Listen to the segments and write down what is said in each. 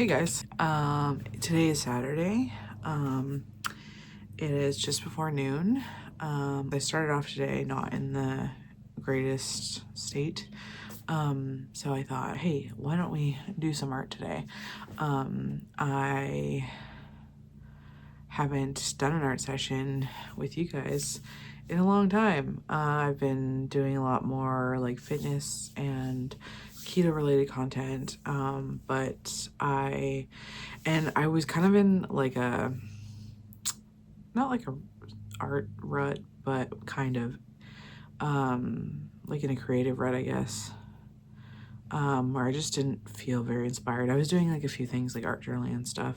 Hey guys, today is Saturday. It is just before noon. I started off today not in the greatest state. So I thought, hey, why don't we do some art today? I haven't done an art session with you guys in a long time. I've been doing a lot more like fitness and keto related content, but I was kind of in like a, not like a art rut, but kind of like in a creative rut, I guess, where I just didn't feel very inspired. I was doing like a few things like art journaling and stuff,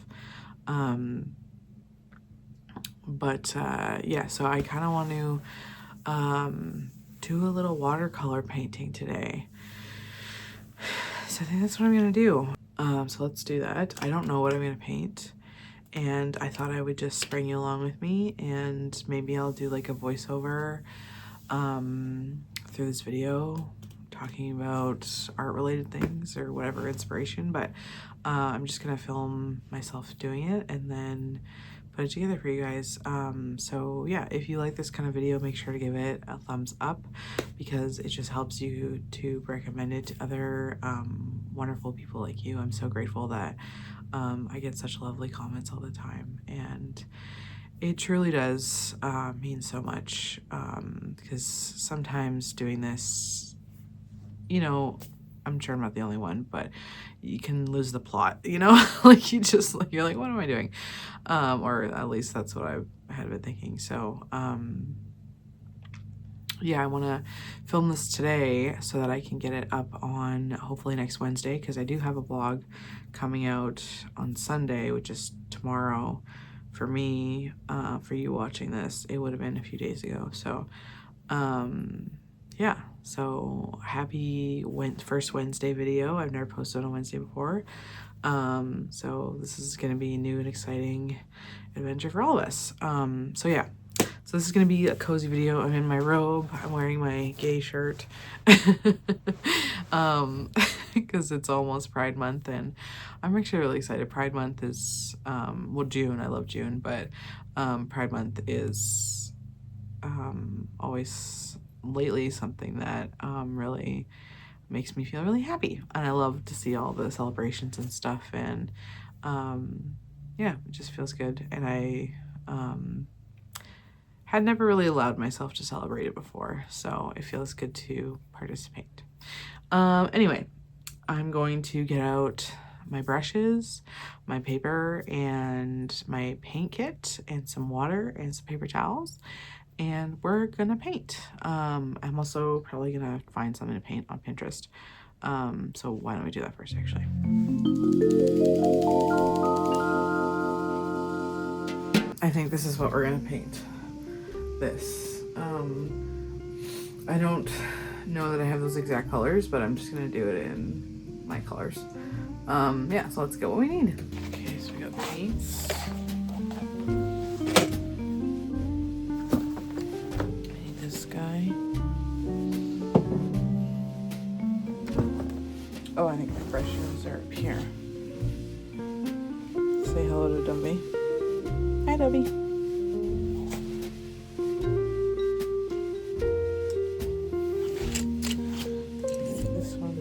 but yeah, so I kind of want to do a little watercolor painting today. So I think that's what I'm gonna do. So let's do that. I don't know what I'm gonna paint, and I thought I would just bring you along with me, and maybe I'll do like a voiceover through this video talking about art related things or whatever inspiration, but I'm just gonna film myself doing it and then put it together for you guys. So yeah, if you like this kind of video, make sure to give it a thumbs up because it just helps you to recommend it to other wonderful people like you. I'm so grateful that I get such lovely comments all the time, and it truly does mean so much, because sometimes doing this, you know, I'm sure I'm not the only one, but you can lose the plot, you know, like you just like, you're like, what am I doing? Or at least that's what I had been thinking. So, yeah, I want to film this today so that I can get it up on hopefully next Wednesday, because I do have a vlog coming out on Sunday, which is tomorrow for me. For you watching this, it would have been a few days ago. So yeah, so happy first Wednesday video. I've never posted on Wednesday before, so this is gonna be a new and exciting adventure for all of us. So yeah, so this is gonna be a cozy video. I'm in my robe, I'm wearing my gay shirt because it's almost Pride Month, and I'm actually really excited. Pride Month is well, June, I love June, but Pride Month is always lately something that really makes me feel really happy, and I love to see all the celebrations and stuff, and yeah, it just feels good. And I had never really allowed myself to celebrate it before, so it feels good to participate. Anyway, I'm going to get out my brushes, my paper, and my paint kit, and some water and some paper towels, and we're gonna paint. I'm also probably gonna find something to paint on Pinterest. So why don't we do that first, actually? I think this is what we're gonna paint. This. I don't know that I have those exact colors, but I'm just gonna do it in my colors. Yeah, so let's get what we need. Okay, so we got paints. Oh, I think my brushes are up here. Say hello to Dumby. Hi, Dumby. This one.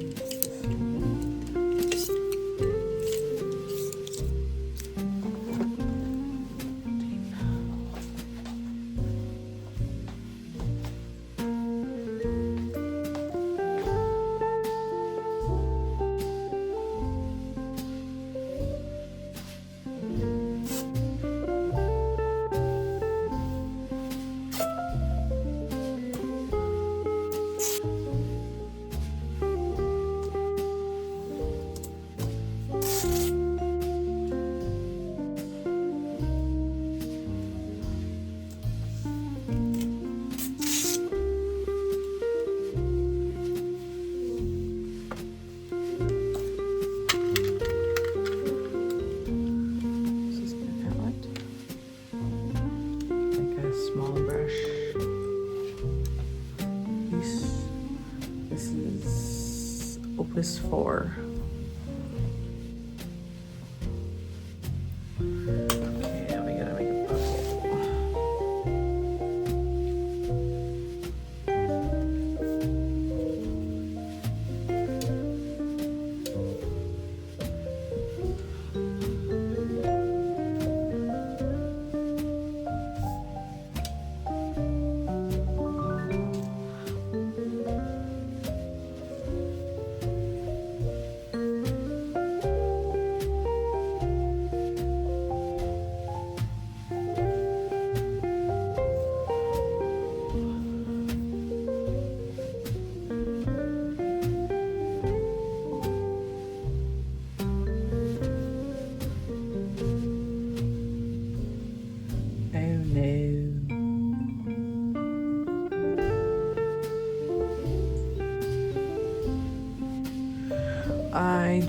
Opus 4.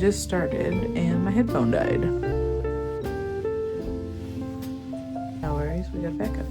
just started and my headphone died. No worries, we got backups.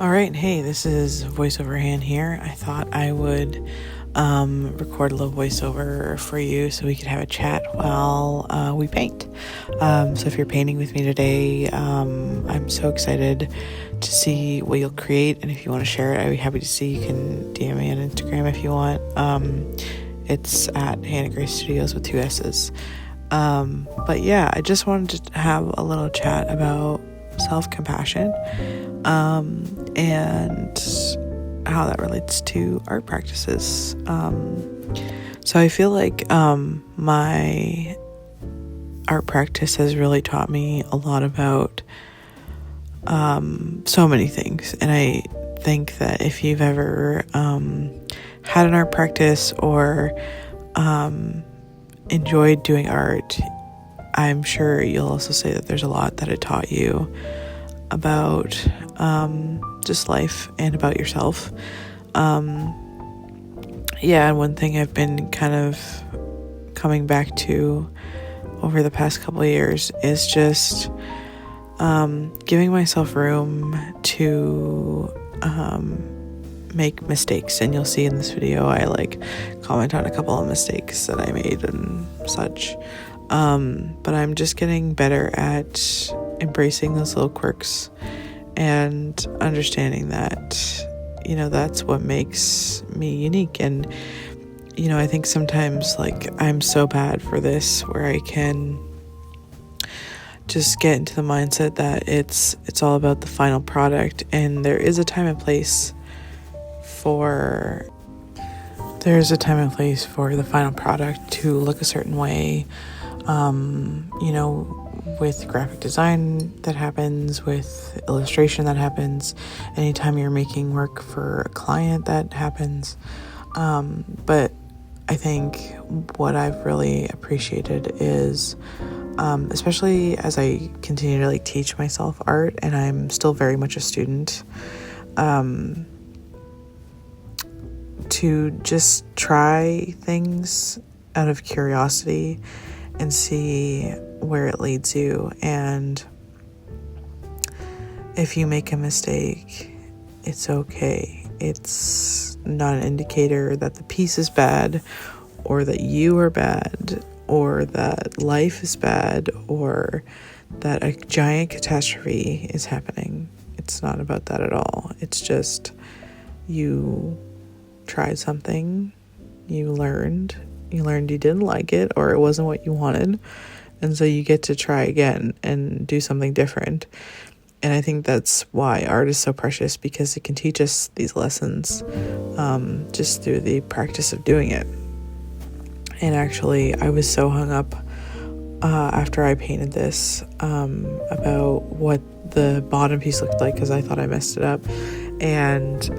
Alright, hey, this is voiceover Han here. I thought I would record a little voiceover for you so we could have a chat while we paint. So if you're painting with me today, I'm so excited to see what you'll create, and if you want to share it, I'd be happy to see. You can DM me on Instagram if you want. It's at hannahgracestudios with 2 S's. But yeah, I just wanted to have a little chat about self-compassion and how that relates to art practices. So I feel like my art practice has really taught me a lot about so many things, and I think that if you've ever had an art practice or enjoyed doing art, I'm sure you'll also say that there's a lot that it taught you about just life and about yourself. Yeah, and one thing I've been kind of coming back to over the past couple of years is just giving myself room to make mistakes. And you'll see in this video I comment on a couple of mistakes that I made and such. But I'm just getting better at embracing those little quirks and understanding that, that's what makes me unique. And, I think sometimes I'm so bad for this, where I can just get into the mindset that it's all about the final product. And there is a time and place for the final product to look a certain way. With graphic design that happens, with illustration that happens, anytime you're making work for a client that happens. But I think what I've really appreciated is, especially as I continue to teach myself art, and I'm still very much a student, to just try things out of curiosity and see where it leads you. And if you make a mistake, it's okay. It's not an indicator that the piece is bad, or that you are bad, or that life is bad, or that a giant catastrophe is happening. It's not about that at all. It's just you tried something, you learned you didn't like it, or it wasn't what you wanted, and so you get to try again and do something different. And I think that's why art is so precious, because it can teach us these lessons just through the practice of doing it. And actually, I was so hung up after I painted this about what the bottom piece looked like, because I thought I messed it up. And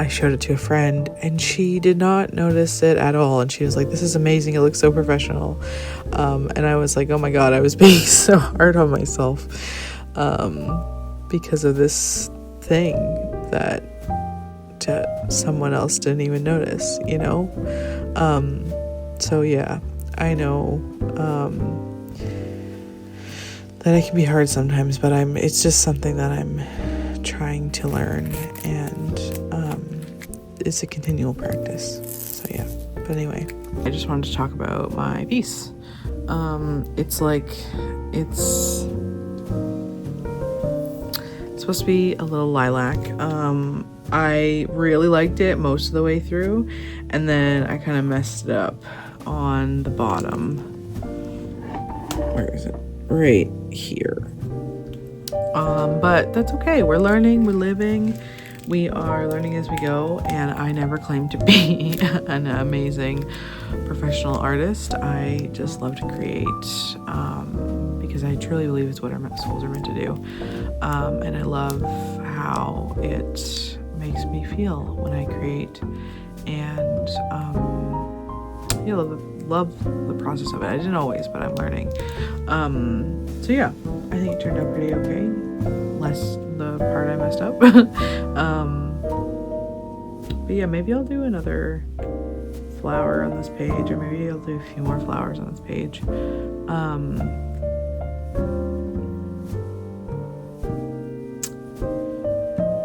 I showed it to a friend, and she did not notice it at all. And she was like, "This is amazing. It looks so professional." And I was like, "Oh my God, I was being so hard on myself because of this thing that someone else didn't even notice, So yeah, I know that it can be hard sometimes, but it's just something that I'm trying to learn, and it's a continual practice. So yeah, but anyway, I just wanted to talk about my piece. It's supposed to be a little lilac. I really liked it most of the way through, and then I kind of messed it up on the bottom. Where is it? Right here. But that's okay. We're learning, we're living, we are learning as we go, and I never claimed to be an amazing professional artist. I just love to create because I truly believe it's what our souls are meant to do. And I love how it makes me feel when I create, and yeah, love the process of it. I didn't always, but I'm learning. So yeah, I think it turned out pretty okay, less the part I messed up. But yeah, maybe I'll do another flower on this page, or maybe I'll do a few more flowers on this page.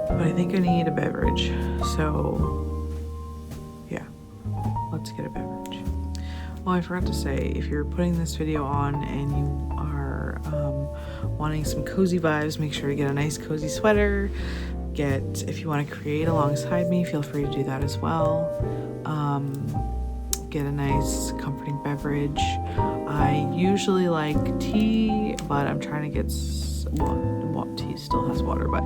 But I think I need a beverage, so yeah, let's get a beverage. Well, I forgot to say, if you're putting this video on and you are wanting some cozy vibes, make sure to get a nice cozy sweater. If you want to create alongside me, feel free to do that as well. Get a nice comforting beverage. I usually like tea, but I'm trying to get tea still has water, but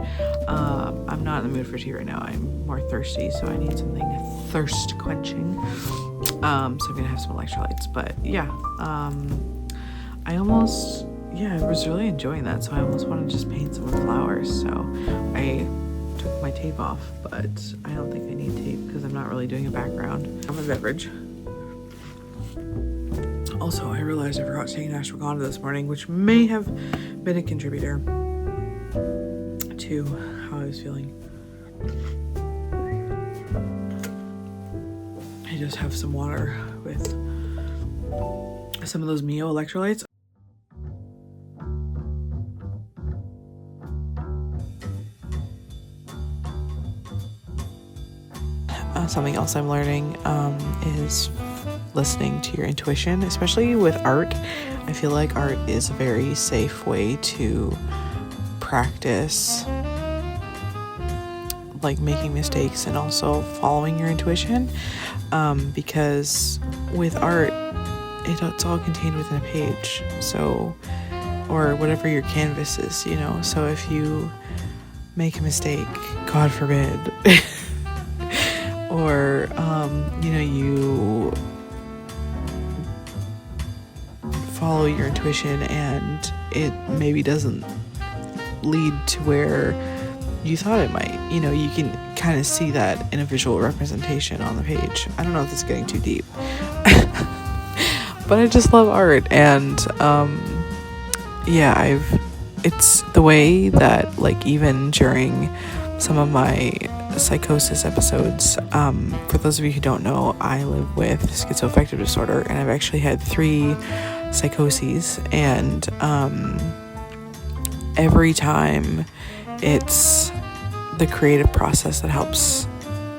I'm not in the mood for tea right now. I'm more thirsty, so I need something thirst quenching. So I'm gonna have some electrolytes. But yeah, I was really enjoying that, so I almost want to just paint some flowers. So I took my tape off, but I don't think I need tape because I'm not really doing a background. I'm a beverage. Also, I realized I forgot to take an ashwagandha this morning, which may have been a contributor to how I was feeling. I just have some water with some of those Mio electrolytes. Something else I'm learning is listening to your intuition, especially with art. I feel like art is a very safe way to practice like making mistakes and also following your intuition, because with art it's all contained within a page, so, or whatever your canvas is, you know. So if you make a mistake, God forbid, or you follow your intuition and it maybe doesn't lead to where you thought it might, you can kind of see that in a visual representation on the page. I don't know if it's getting too deep. But I just love art, and it's the way that, like, even during some of my psychosis episodes, for those of you who don't know, I live with schizoaffective disorder, and I've actually had 3 psychoses, and every time it's the creative process that helps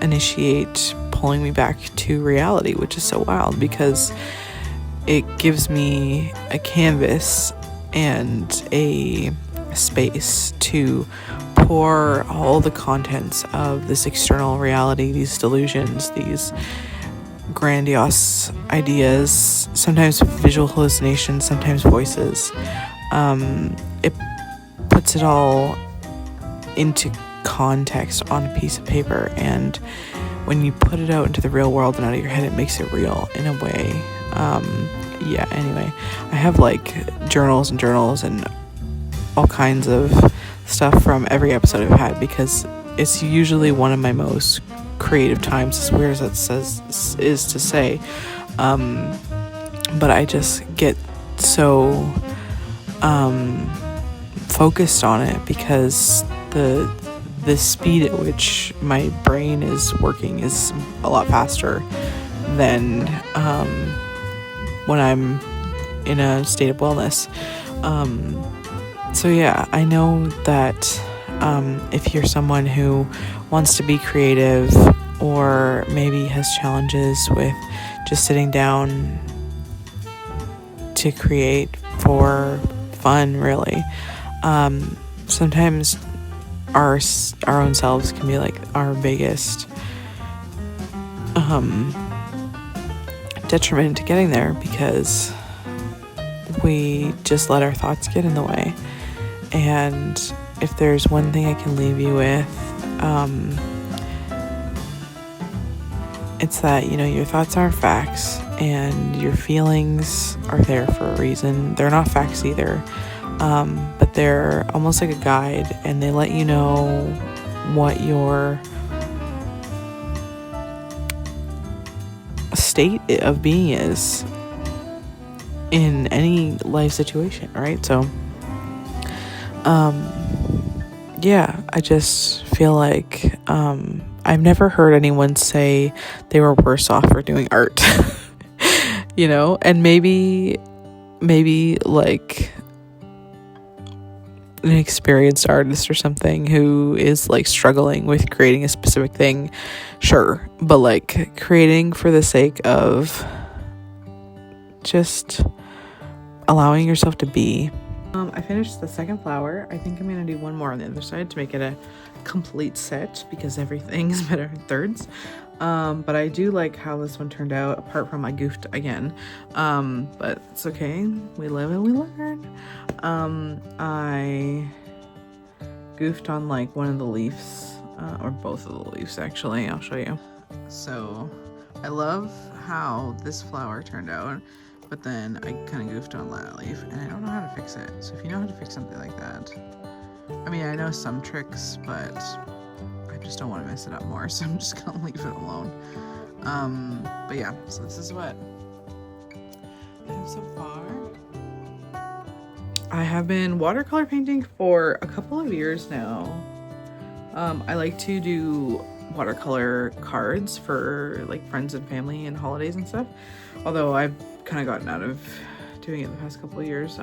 initiate pulling me back to reality, which is so wild because it gives me a canvas and a space to pour all the contents of this external reality, these delusions, these grandiose ideas, sometimes visual hallucinations, sometimes voices. It puts it all into context on a piece of paper, and when you put it out into the real world and out of your head, it makes it real in a way. Anyway, I have like journals and all kinds of stuff from every episode I've had, because it's usually one of my most creative times, as weird as that is to say, but I just get so focused on it because the speed at which my brain is working is a lot faster than when I'm in a state of wellness. So yeah, I know that if you're someone who wants to be creative, or maybe has challenges with just sitting down to create for fun, really, sometimes our own selves can be like our biggest detriment to getting there, because we just let our thoughts get in the way. And if there's one thing I can leave you with, it's that, you know, your thoughts aren't facts and your feelings are there for a reason. They're not facts either, but they're almost like a guide, and they let you know what your state of being is in any life situation, right? So yeah, I just feel like I've never heard anyone say they were worse off for doing art. You know, and maybe like an experienced artist or something who is like struggling with creating a specific thing, sure, but like creating for the sake of just allowing yourself to be. I finished the second flower. I think I'm gonna do one more on the other side to make it a complete set, because everything's better in thirds. But I do like how this one turned out, apart from I goofed again, but it's okay, we live and we learn. I goofed on like one of the leaves, or both of the leaves actually. I'll show you. So I love how this flower turned out, but then I kind of goofed on that leaf, and I don't know how to fix it. So if you know how to fix something like that, I mean, I know some tricks, but I just don't want to mess it up more, so I'm just gonna leave it alone. But yeah, so this is what I have so far. I have been watercolor painting for a couple of years now. I like to do watercolor cards for like friends and family and holidays and stuff, although I've kind of gotten out of doing it the past couple of years.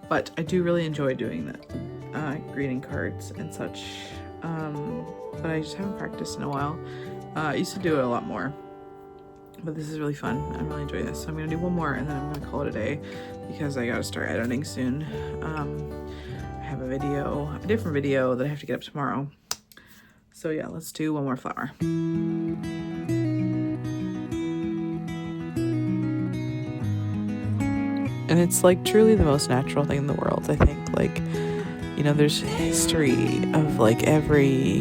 But I do really enjoy doing that, greeting cards and such, but I just haven't practiced in a while. I used to do it a lot more, but this is really fun. I'm really enjoying this. So I'm gonna do one more and then I'm gonna call it a day, because I gotta start editing soon. I have a different video that I have to get up tomorrow. So yeah, let's do one more flower. And it's like truly the most natural thing in the world, I think. Like, you know, there's history of like every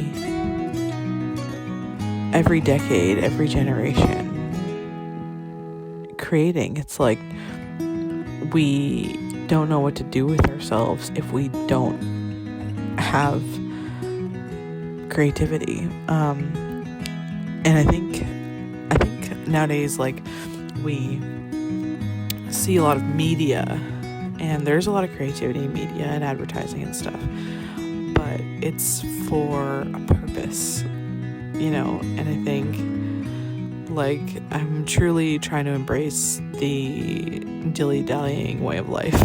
decade, every generation creating. It's like we don't know what to do with ourselves if we don't have creativity. And I think nowadays, like, we see a lot of media, and there's a lot of creativity in media and advertising and stuff, but it's for a purpose, you know. And I think, like, I'm truly trying to embrace the dilly-dallying way of life.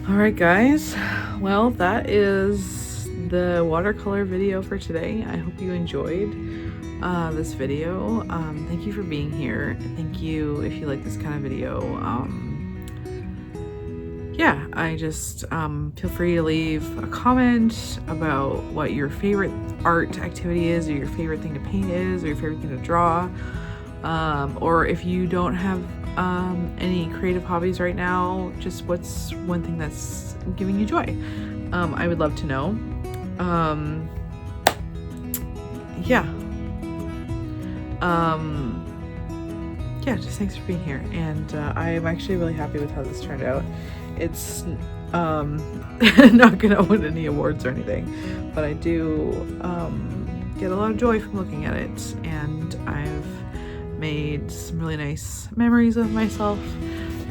Alright guys, well, that is the watercolor video for today. I hope you enjoyed this video. Thank you for being here. Thank you if you like this kind of video. Yeah, I just feel free to leave a comment about what your favorite art activity is, or your favorite thing to paint is, or your favorite thing to draw, or if you don't have any creative hobbies right now, just what's one thing that's giving you joy. I would love to know. Yeah, just thanks for being here, and I'm actually really happy with how this turned out. It's not gonna win any awards or anything, but I do get a lot of joy from looking at it, and I've made some really nice memories of myself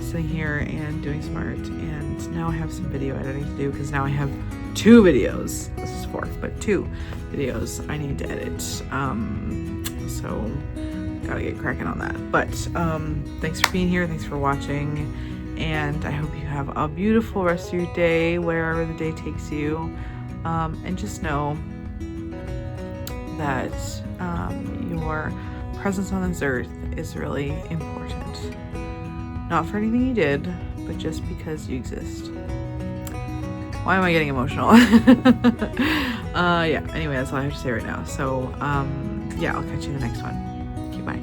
sitting here and doing some art. And now I have some video editing to do, because now I have 2 videos. This is 4, but 2 videos I need to edit. So gotta get cracking on that. But thanks for being here, thanks for watching, and I hope you have a beautiful rest of your day, wherever the day takes you. And just know that your presence on this earth is really important. Not for anything you did, but just because you exist. Why am I getting emotional? Yeah, anyway, that's all I have to say right now. So, yeah, I'll catch you in the next one. Okay, bye.